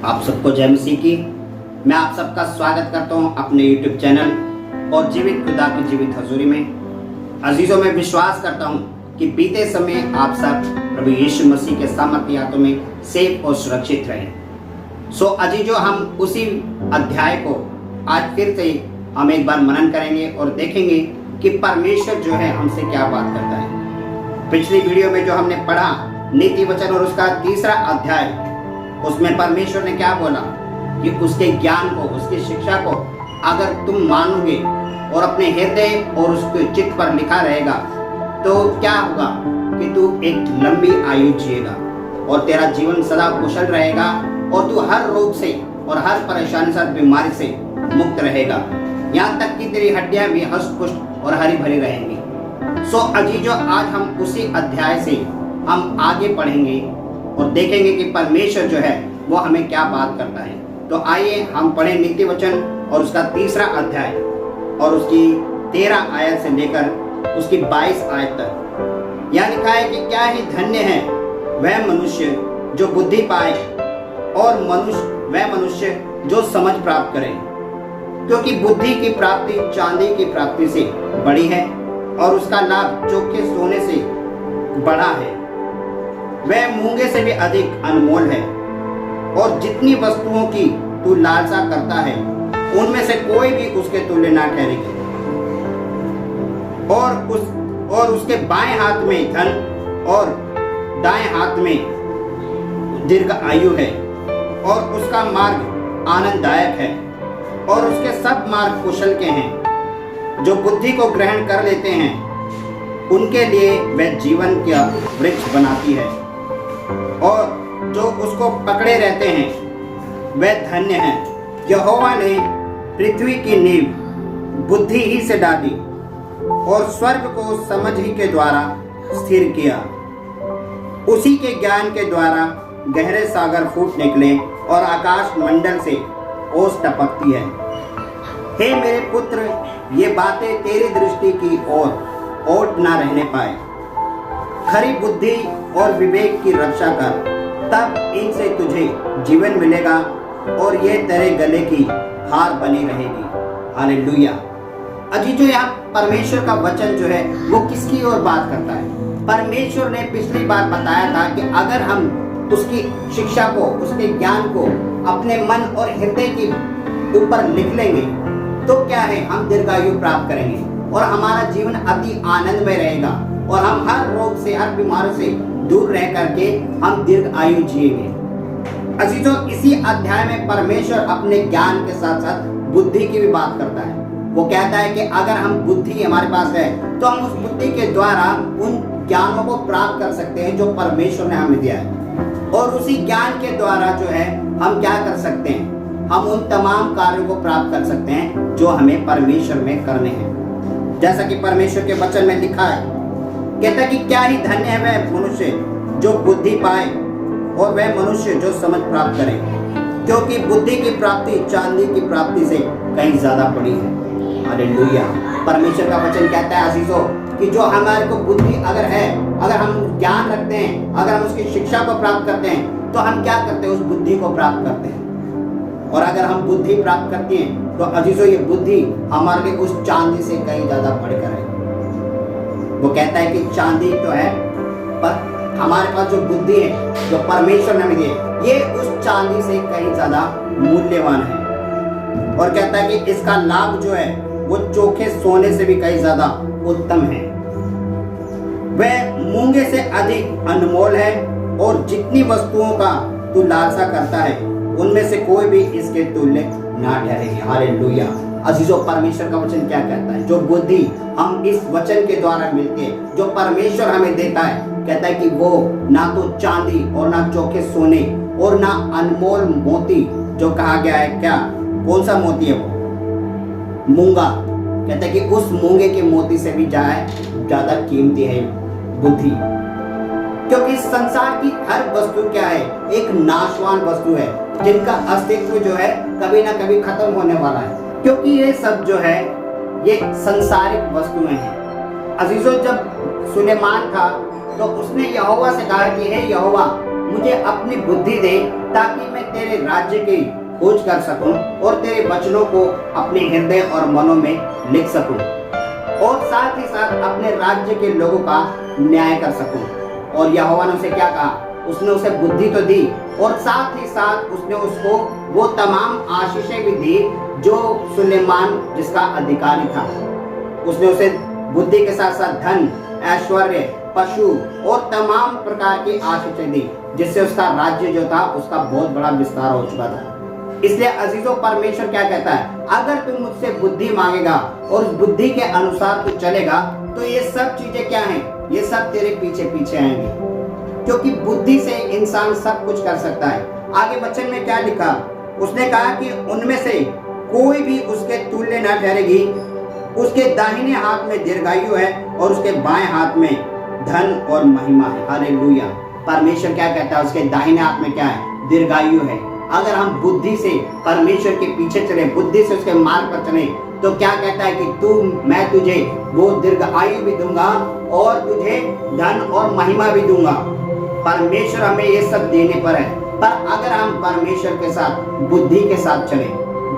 आप सबको जय मसीह की। मैं आप सबका स्वागत करता हूं अपने YouTube चैनल और जीवित खुदा की जीवित हजूरी में। अजीजों, मैं विश्वास करता हूं कि बीते समय आप सब प्रभु यीशु मसीह के सामर्थ्य हाथों में सेफ और सुरक्षित रहें। अजीजों, हम उसी अध्याय को आज फिर से हम एक बार मनन करेंगे और देखेंगे कि परमेश्वर जो है हमसे क्या बात करता है। पिछली वीडियो में जो हमने पढ़ा नीति वचन और उसका तीसरा अध्याय, उसमें परमेश्वर ने क्या बोला कि उसके ज्ञान को, उसकी शिक्षा को अगर तुम मानोगे और अपने हृदय और उसके चित्त पर लिखा रहेगा तो क्या होगा कि तू एक लंबी आयु जिएगा और तेरा जीवन सदा कुशल रहेगा और तू हर रोग से और हर परेशानी से, बीमारी से मुक्त रहेगा। यहाँ तक कि तेरी हड्डियां भी हष्ट पुष्ट और हरी भरी रहेंगी। अजीजों, आज हम उसी अध्याय से हम आगे पढ़ेंगे और देखेंगे कि परमेश्वर जो है वो हमें क्या बात करता है। तो आइए हम पढ़ें नीति वचन और उसका तीसरा अध्याय और उसकी 13 आयत से लेकर उसकी 22 आयत तक। यहाँ लिखा है कि क्या ही धन्य है वह मनुष्य जो बुद्धि पाए और वह मनुष्य जो समझ प्राप्त करे, क्योंकि बुद्धि की प्राप्ति चांदी की प्राप्ति से बड़ी है और उसका लाभ चोखे सोने से बड़ा है। वह मूंगे से भी अधिक अनमोल है और जितनी वस्तुओं की तू लालसा करता है उनमें से कोई भी उसके तुल्य ना ठहरेगी। और उसके बाएं हाथ में धन और दाएं हाथ में दीर्घ आयु है और उसका मार्ग आनंददायक है और उसके सब मार्ग कुशल के हैं। जो बुद्धि को ग्रहण कर लेते हैं उनके लिए वह जीवन का वृक्ष बनाती है और जो उसको पकड़े रहते हैं वह धन्य है। यहोवा ने पृथ्वी की नींव बुद्धि ही से डाली और स्वर्ग को समझ ही के द्वारा स्थिर किया। उसी के ज्ञान के द्वारा गहरे सागर फूट निकले और आकाश मंडल से ओस टपकती है। हे मेरे पुत्र, ये बातें तेरी दृष्टि की ओर ओट ना रहने पाए। खरी बुद्धि और विवेक की रक्षा कर, तब इनसे तुझे जीवन मिलेगा और ये तेरे गले की हार बनी रहेगी। हालेलुया। अजीजों, यहाँ परमेश्वर का वचन जो है वो किसकी ओर बात करता है? परमेश्वर ने पिछली बार बताया था कि अगर हम उसकी शिक्षा को, उसके ज्ञान को अपने मन और हृदय के ऊपर लिख लेंगे तो क्या है, हम दीर्घायु प्राप्त करेंगे और हमारा जीवन अति आनंद में रहेगा और हम हर रोग से, हर बीमारी से दूर रह करके हम दीर्घ आयु जिएंगे। अजीजों, इसी अध्याय में परमेश्वर अपने ज्ञान के साथ साथ बुद्धि की भी बात करता है। वो कहता है कि अगर हम बुद्धि हमारे पास है तो हम उस बुद्धि के द्वारा उन ज्ञानों को प्राप्त कर सकते हैं जो परमेश्वर ने हमें दिया है और उसी ज्ञान के द्वारा जो है हम क्या कर सकते हैं, हम उन तमाम कार्यों को प्राप्त कर सकते हैं जो हमें परमेश्वर में करने हैं। जैसा कि परमेश्वर के वचन में लिखा है, कहता है कि क्या ही धन्य है वह मनुष्य जो बुद्धि पाए और वह मनुष्य जो समझ प्राप्त करे, क्योंकि बुद्धि की प्राप्ति चांदी की प्राप्ति से कहीं ज्यादा बड़ी है। हालेलुया। परमेश्वर का वचन कहता है अजीजों कि जो हमारे को बुद्धि अगर है, अगर हम ज्ञान रखते हैं, अगर हम उसकी शिक्षा को प्राप्त करते हैं तो हम क्या करते हैं, उस बुद्धि को प्राप्त करते हैं। और अगर हम बुद्धि प्राप्त करते हैं तो अजीजों ये बुद्धि हमारे लिए उस चांदी से कहीं ज्यादा बढ़कर है। वो कहता है कि चांदी तो है पर हमारे पास जो बुद्धि है, जो परमेश्वर ने हमें दी है, ये उस चांदी से कहीं ज्यादा मूल्यवान है। और कहता है कि इसका लाभ जो है वो चोखे सोने से भी कहीं ज्यादा उत्तम है। वह मूंगे से अधिक अनमोल है और जितनी वस्तुओं का तू लालसा करता है उनमें से कोई भी इसके तुल्य ना ठहरेगी। हालेलुया। अजीजों, परमेश्वर का वचन क्या कहता है? जो बुद्धि हम इस वचन के द्वारा मिलती है, जो परमेश्वर हमें देता है, कहता है कि वो ना तो चांदी और ना चोखे सोने और ना अनमोल मोती, जो कहा गया है, क्या कौन सा मोती है वो? मूंगा। कहता है कि उस मूंगे के मोती से भी ज्यादा कीमती है बुद्धि, क्योंकि संसार की हर वस्तु क्या है, एक नाशवान वस्तु है जिनका अस्तित्व जो है कभी ना कभी खत्म होने वाला है, क्योंकि ये सब जो है ये संसारिक वस्तुएं हैं। अजीजों, जब सुलेमान था तो उसने यहोवा से कहा कि हे यहोवा, मुझे अपनी बुद्धि दे ताकि मैं तेरे राज्य की खोज कर सकूं और तेरे वचनों को अपने हृदय और मनों में लिख सकूं और साथ ही साथ अपने राज्य के लोगों का न्याय कर सकूं। और यहोवा ने उसे क्या कहा? उसने उसे बुद्धि तो दी और साथ ही साथ उसने उसको वो तमाम आशीषें भी दी जो सुलेमान जिसका अधिकारी था। उसने उसे बुद्धि के साथ साथ धन, ऐश्वर्य, पशु और तमाम प्रकार की आशीषें दी, जिससे उसका राज्य जो था उसका बहुत बड़ा विस्तार हो चुका था। इसलिए अजीजों, परमेश्वर क्या कहता है? अगर तुम मुझसे बुद्धि मांगेगा और उस बुद्धि के अनुसार तू चलेगा तो ये सब चीजें क्या हैं? ये सब तेरे पीछे पीछे आएंगी, क्योंकि बुद्धि से इंसान सब कुछ कर सकता है। आगे वचन में क्या लिखा? उसने कहा कि उनमें से कोई भी उसके तुल्य न ठहरेगी। उसके दाहिने हाथ में दीर्घायु है और उसके बाएं हाथ में धन और महिमा है। हालेलुया। परमेश्वर क्या कहता है? उसके दाहिने हाथ में क्या है? दीर्घायु है। अगर हम बुद्धि से परमेश्वर के पीछे चले, बुद्धि से उसके मार्ग पर चले, तो क्या कहता है कि मैं तुझे वो दीर्घायु भी दूंगा और तुझे धन और महिमा भी दूंगा। परमेश्वर हमें ये सब देने पर है। पर अगर हम परमेश्वर के साथ बुद्धि के साथ चले,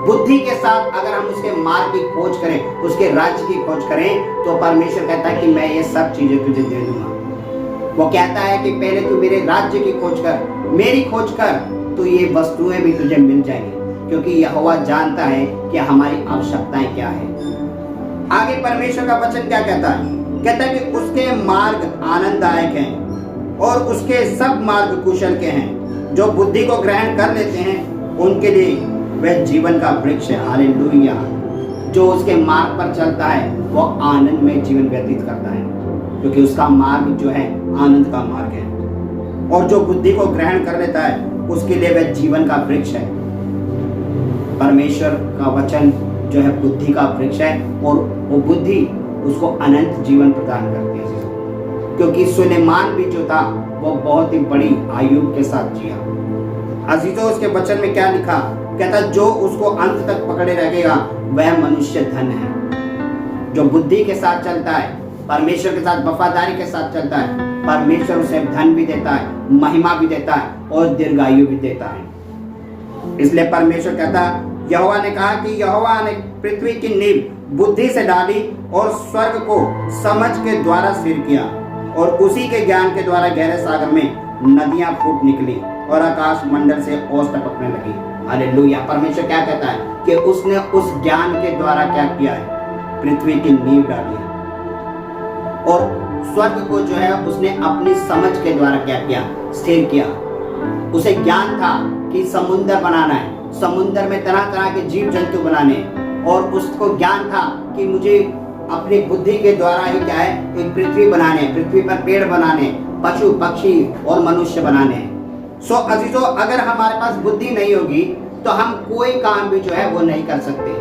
बुद्धि के साथ अगर हम उसके मार्ग की खोज करें, उसके राज्य की खोज करें, तो परमेश्वर कहता है कि मैं ये सब चीजें तुझे दे दूंगा। वो कहता है कि पहले तू मेरे राज्य की खोज कर, मेरी खोज कर, तो ये वस्तुएं भी तुझे मिल जाएंगी, क्योंकि यहोवा जानता है कि हमारी आवश्यकताएं क्या है। आगे परमेश्वर का वचन क्या कहता है? कहता है कि उसके मार्ग आनंददायक हैं और उसके सब मार्ग कुशल के हैं। जो बुद्धि को ग्रहण कर लेते हैं उनके लिए वह जीवन का वृक्ष है। हालेलुया। जो उसके मार्ग पर चलता है वो आनंद में जीवन व्यतीत करता है, क्योंकि उसका मार्ग जो है आनंद का मार्ग है। और जो बुद्धि को ग्रहण कर लेता है उसके लिए वह जीवन का वृक्ष है। परमेश्वर का वचन जो है बुद्धि का वृक्ष है और वो बुद्धि उसको अनंत जीवन प्रदान करती है। क्योंकि सुलेमान भी जो था वो बहुत ही बड़ी आयु के साथ जिया। अजीजों, उसके वचन में क्या लिखा? कहता जो उसको अंत तक पकड़े रहेगा वह मनुष्य धन है। जो बुद्धि के साथ चलता है, परमेश्वर के साथ वफादारी के साथ चलता है, परमेश्वर उसे धन भी देता है, महिमा भी देता है और दीर्घायु भी देता है। इसलिए परमेश्वर कहता, यहोवा ने कहा कि यहोवा ने पृथ्वी की नींव बुद्धि से डाली और स्वर्ग को समझ के द्वारा स्थिर किया और उसी के ज्ञान के द्वारा गहरे सागर में नदियां फूट निकली और आकाश मंडल से ओस टपकने लगी। हालेलुया। परमेश्वर क्या कहता है कि उसने उस ज्ञान के द्वारा क्या किया है? पृथ्वी की नींव डाली है और स्वर्ग को जो है उसने अपनी समझ के द्वारा क्या किया? स्थिर किया। उसे ज्ञान था कि समुद्र बनाना है, समुद्र में तरह तरह के जीव जंतु बनाने, और उसको ज्ञान था कि मुझे अपनी बुद्धि के द्वारा ही क्या है? एक पृथ्वी बनाने, पृथ्वी पर पेड़ बनाने, पशु पक्षी और मनुष्य बनाने। सो अजीजों, अगर हमारे पास बुद्धि नहीं होगी तो हम कोई काम भी जो है वो नहीं कर सकते।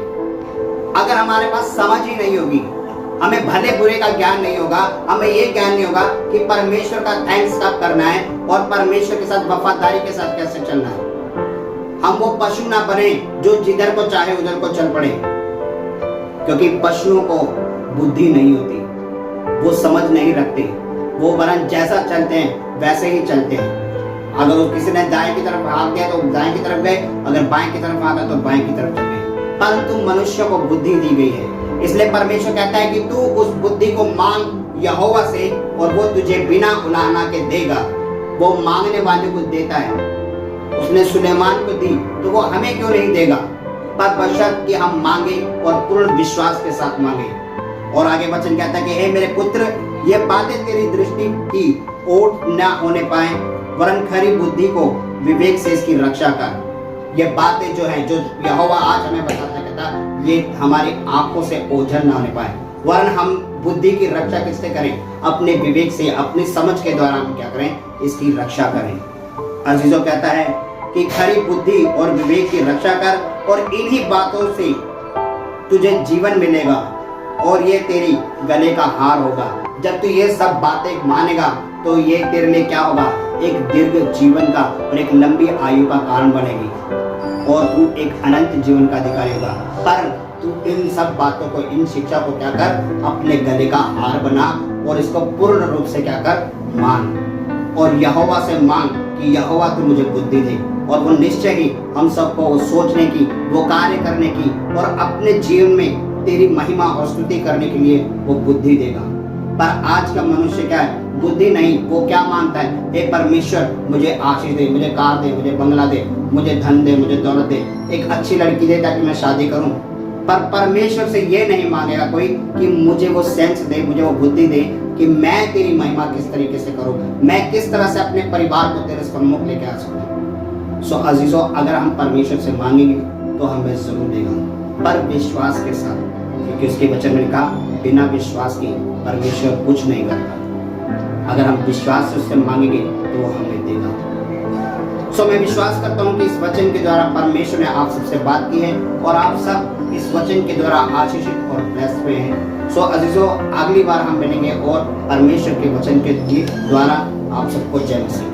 अगर हमारे पास समझ ही नहीं होगी, हमें भले बुरे का ज्ञान नहीं होगा, हमें ये ज्ञान नहीं होगा कि परमेश्वर का थैंक्स कब करना है और परमेश्वर के साथ वफादारी के साथ कैसे चलना है, हम वो पशु ना बने जो जिधर को चाहे उधर को चल पड़े। क्योंकि पशुओं को बुद्धि नहीं होती, वो समझ नहीं रखते, वो वरन जैसा चलते हैं वैसे ही चलते हैं। अगर वो किसी ने दाएं की तरफ भाग दिया तो दाएं की तरफ गए, अगर बाएं की तरफ भागा तो बाएं की तरफ चल गए। परंतु मनुष्य को बुद्धि दी गई है। इसलिए परमेश्वर कहता है कि तू उस बुद्धि को मांग यहोवा से और वो तुझे बिना उलाहना के देगा। वो मांगने वाले को देता है। उसने सुलेमान को दी तो वो हमें क्यों नहीं देगा? पर बशर्ते कि हम मांगे और पूर्ण विश्वास के साथ मांगे। और आगे वचन कहता है कि हे मेरे पुत्र, ये बातें तेरी दृष्टि की ओट न होने पाए, वरन खरी बुद्धि को विवेक से इसकी रक्षा कर। ये बातें जो है, जो यहोवा आज हमें बताता कहता, ये हमारी आंखों से ओझल ना होने पाए, वरन हम बुद्धि की रक्षा किससे करें? अपने विवेक से, अपनी समझ के द्वारा हम क्या करें? इसकी रक्षा करें। अजीजों, कहता है कि खरी बुद्धि और विवेक की रक्षा कर और इन्हीं बातों से तुझे जीवन मिलेगा और ये तेरी गले का हार होगा। जब तू ये सब बातें मानेगा तो ये तेरे लिए क्या होगा? एक दीर्घ जीवन का और एक लंबी आयु का कारण बनेगी और तू एक अनंत जीवन का अधिकारी होगा। पर तू इन सब बातों को, इन शिक्षा को क्या कर? अपने गले का हार बना और इसको पूर्ण रूप से क्या कर? मान और यहोवा से मांग कि यहोवा तू मुझे बुद्धि दे। और वो निश्चय ही हम सबको वो सोचने की, वो कार्य करने की और अपने जीवन में तेरी महिमा और स्तुति करने के लिए वो बुद्धि देगा। पर आज का मनुष्य क्या है, बुद्धि नहीं, वो क्या मानता है, हे परमेश्वर मुझे आशीष दे, मुझे कार दे, मुझे बंगला दे, मुझे धन दे, मुझे दौलत दे, एक अच्छी लड़की दे ताकि मैं शादी करूं। पर परमेश्वर से ये नहीं मांगेगा कोई कि मुझे वो सेंस दे, मुझे वो बुद्धि दे कि मैं तेरी महिमा किस तरीके से करूं, मैं किस तरह से अपने परिवार को तेरे सम्मुख लेके आ सकूं। सो अजीजों, अगर हम परमेश्वर से मांगेंगे तो हमें जरूर देगा, पर विश्वास के साथ, क्योंकि उसके वचन में कहा बिना विश्वास के परमेश्वर कुछ नहीं करता। अगर हम विश्वास से उससे मांगेंगे तो वो हमें देगा। सो मैं विश्वास करता हूँ कि इस वचन के द्वारा परमेश्वर ने आप सबसे बात की है और आप सब इस वचन के द्वारा आशीषित और ब्लेस्ड हुए हैं। सो अजीजों, अगली बार हम मिलेंगे और परमेश्वर के वचन के द्वारा आप सबको जय मसीह।